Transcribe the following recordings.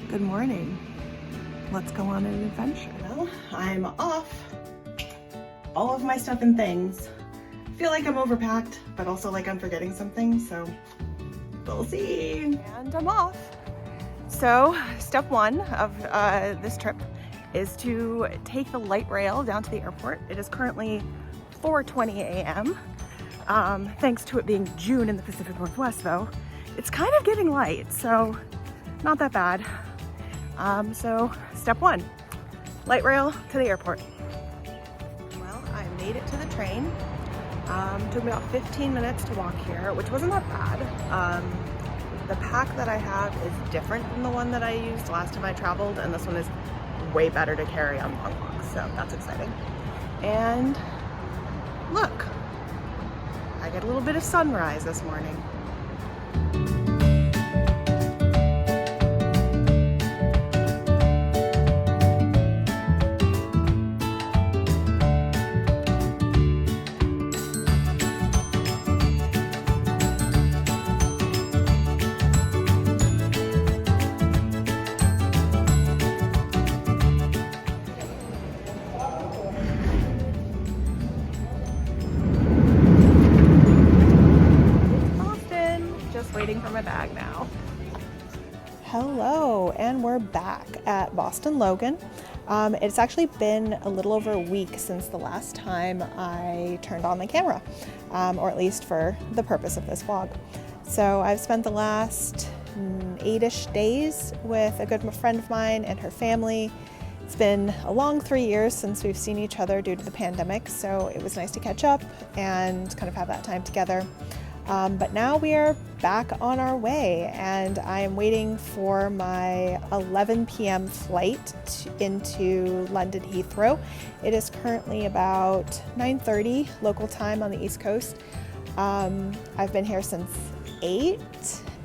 Good morning. Let's go on an adventure. Well, I'm off. All of my stuff and things. I feel like I'm overpacked, but also like I'm forgetting something, so we'll see. And I'm off. So step one of this trip is to take the light rail down to the airport. It is currently 4:20 a.m. Thanks to it being June in the Pacific Northwest though, it's kind of getting light, so not that bad. So step one, light rail to the airport. Well, I made it to the train. Took me about 15 minutes to walk here, which wasn't that bad. The pack that I have is different than the one that I used last time I traveled, and this one is way better to carry on long walks, so that's exciting. And look, I get a little bit of sunrise this morning. Waiting for my bag now. Hello, and we're back at Boston Logan. It's actually been a little over a week since the last time I turned on the camera, or at least for the purpose of this vlog. So I've spent the last 8-ish days with a good friend of mine and her family. It's been a long 3 years since we've seen each other due to the pandemic, so it was nice to catch up and kind of have that time together. But now we are back on our way, and I am waiting for my 11 p.m. flight into London Heathrow. It is currently about 9:30 local time on the East Coast. I've been here since 8,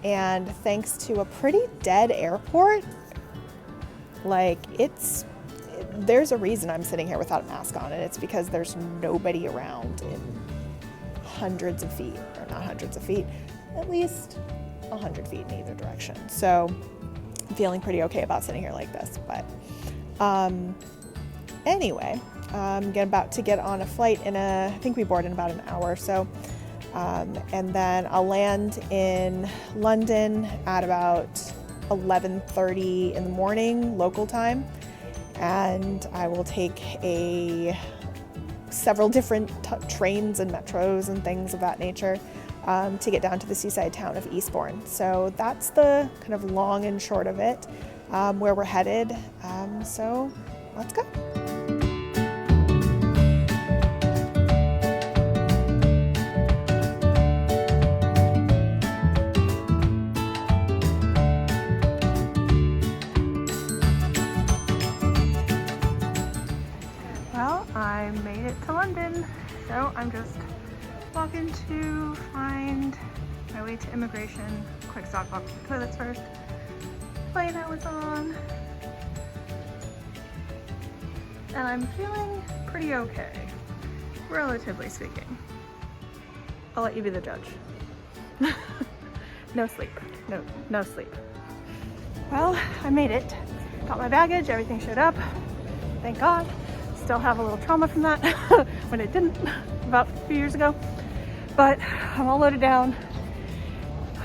and thanks to a pretty dead airport, like there's a reason I'm sitting here without a mask on, and it's because there's nobody around in hundreds of feet, or not hundreds of feet, at least 100 feet in either direction. So I'm feeling pretty okay about sitting here like this. But anyway, I'm about to get on a flight I think we board in about an hour or so. And then I'll land in London at about 11:30 in the morning local time. And I will take several different trains and metros and things of that nature to get down to the seaside town of Eastbourne. So that's the kind of long and short of it, where we're headed. So let's go. I made it to London, so I'm just walking to find my way to immigration. Quick stop off to the toilets first. Plane I was on. And I'm feeling pretty okay, relatively speaking. I'll let you be the judge. No sleep, no sleep. Well, I made it. Got my baggage, everything showed up, thank God. Still have a little trauma from that when it didn't about a few years ago, but I'm all loaded down,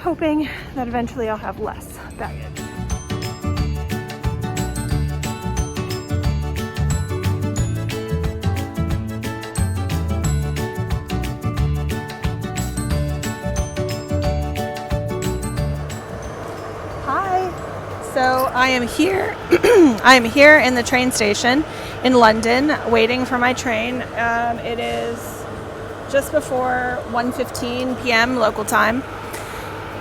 hoping that eventually I'll have less baggage. Hi, so I am here. I am here in the train station in London, waiting for my train. It is just before 1:15 p.m. local time.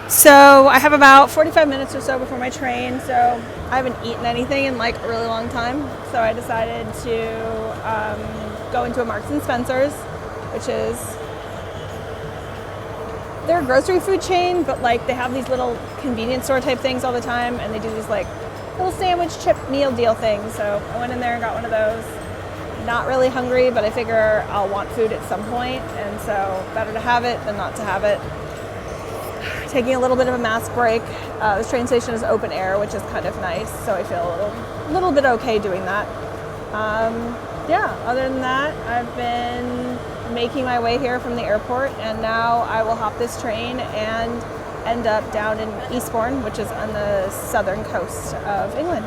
So I have about 45 minutes or so before my train, so I haven't eaten anything in like a really long time. So I decided to go into a Marks & Spencer's, which is, they're a grocery food chain, but like they have these little convenience store type things all the time, and they do these like little sandwich chip meal deal things. So I went in there and got one of those. Not really hungry, but I figure I'll want food at some point, and so better to have it than not to have it. taking a little bit of a mask break. This train station is open air, which is kind of nice, so I feel a little bit okay doing that. Yeah, other than that, I've been making my way here from the airport, and now I will hop this train and end up down in Eastbourne, which is on the southern coast of England.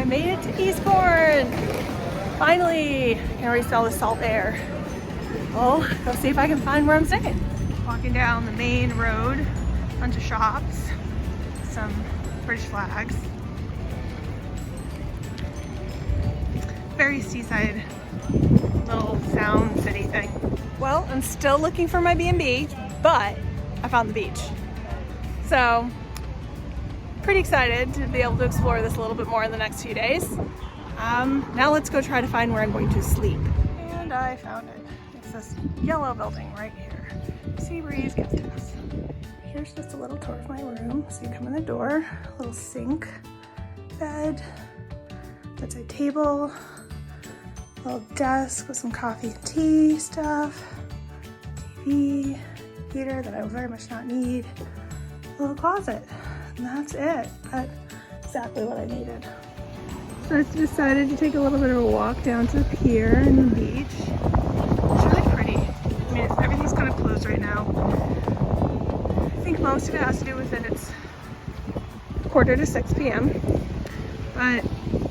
Made it to Eastbourne! Finally! I can already smell the salt air. Well, go see if I can find where I'm staying. Walking down the main road, bunch of shops, some British flags. Very seaside, little sound city thing. Well, I'm still looking for my B&B, but I found the beach. So, pretty excited to be able to explore this a little bit more in the next few days. Now let's go try to find where I'm going to sleep. And I found it. It's this yellow building right here. Seabreeze Guest House. Here's just a little tour of my room. So you come in the door, a little sink, bed, bedside table, a little desk with some coffee and tea stuff, TV, heater that I will very much not need, a little closet. And that's it. That's exactly what I needed. So I decided to take a little bit of a walk down to the pier and the beach. It's really pretty. I mean, everything's kind of closed right now. I think most of it has to do with it. It's 5:45 p.m. But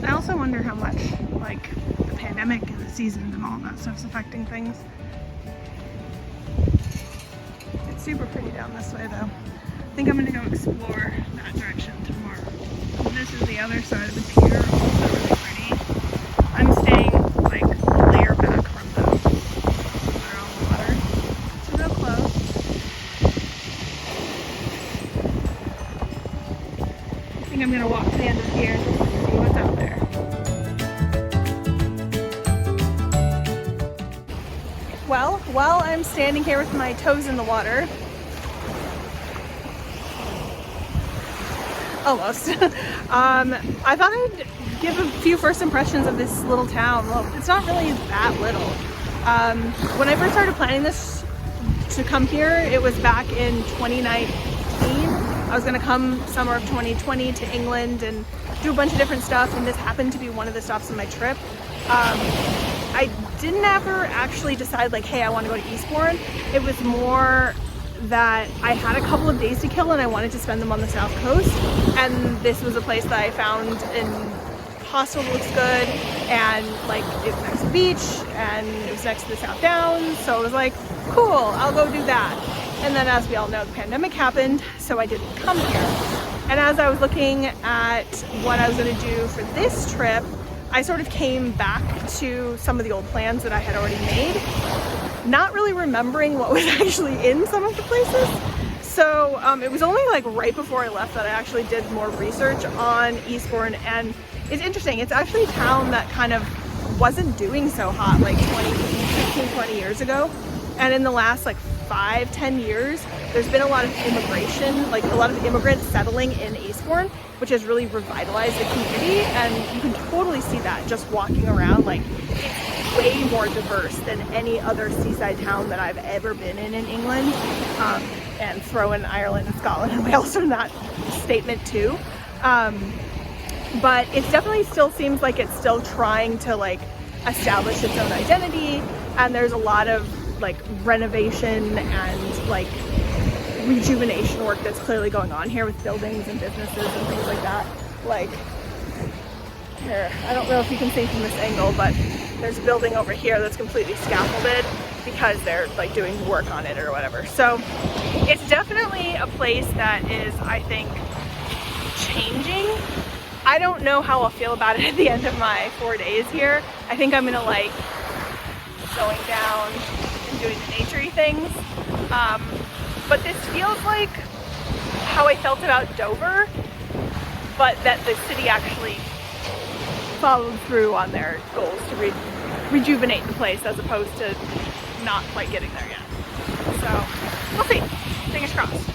I also wonder how much, like, the pandemic and the season and all that stuff's affecting things. It's super pretty down this way, though. I think I'm gonna go explore that direction tomorrow. This is the other side of the pier, also really pretty. I'm staying like a layer back from them. They're on the water. So real close. I think I'm gonna walk to the end of the pier just to see what's out there. Well, while I'm standing here with my toes in the water, almost. I thought I'd give a few first impressions of this little town. Well, it's not really that little. When I first started planning this to come here, it was back in 2019. I was gonna come summer of 2020 to England and do a bunch of different stuff, and this happened to be one of the stops on my trip. I didn't ever actually decide like, hey, I want to go to Eastbourne. It was more that I had a couple of days to kill and I wanted to spend them on the south coast, and this was a place that I found in hostel that looks good, and like it was next to the beach and it was next to the South Downs, so I was like, cool, I'll go do that. And then, as we all know, the pandemic happened, so I didn't come here. And as I was looking at what I was going to do for this trip, I sort of came back to some of the old plans that I had already made, not really remembering what was actually in some of the places. So it was only like right before I left that I actually did more research on Eastbourne, and it's interesting. It's actually a town that kind of wasn't doing so hot like 15, 20 years ago. And in the last like 5-10 years, there's been a lot of immigration, like a lot of immigrants settling in Eastbourne, which has really revitalized the community. And you can totally see that just walking around. Like, it's way more diverse than any other seaside town that I've ever been in England. And throw in Ireland and Scotland and Wales in that statement too. But it definitely still seems like it's still trying to like establish its own identity, and there's a lot of like renovation and like rejuvenation work that's clearly going on here with buildings and businesses and things like that. Like here, I don't know if you can see from this angle, but there's a building over here that's completely scaffolded, because they're like doing work on it or whatever. So it's definitely a place that is, I think, changing. I don't know how I'll feel about it at the end of my 4 days here. I think I'm gonna like going down and doing the naturey things. But this feels like how I felt about Dover, but that the city actually followed through on their goals to rejuvenate the place as opposed to not quite getting there yet. So we'll see. Fingers crossed.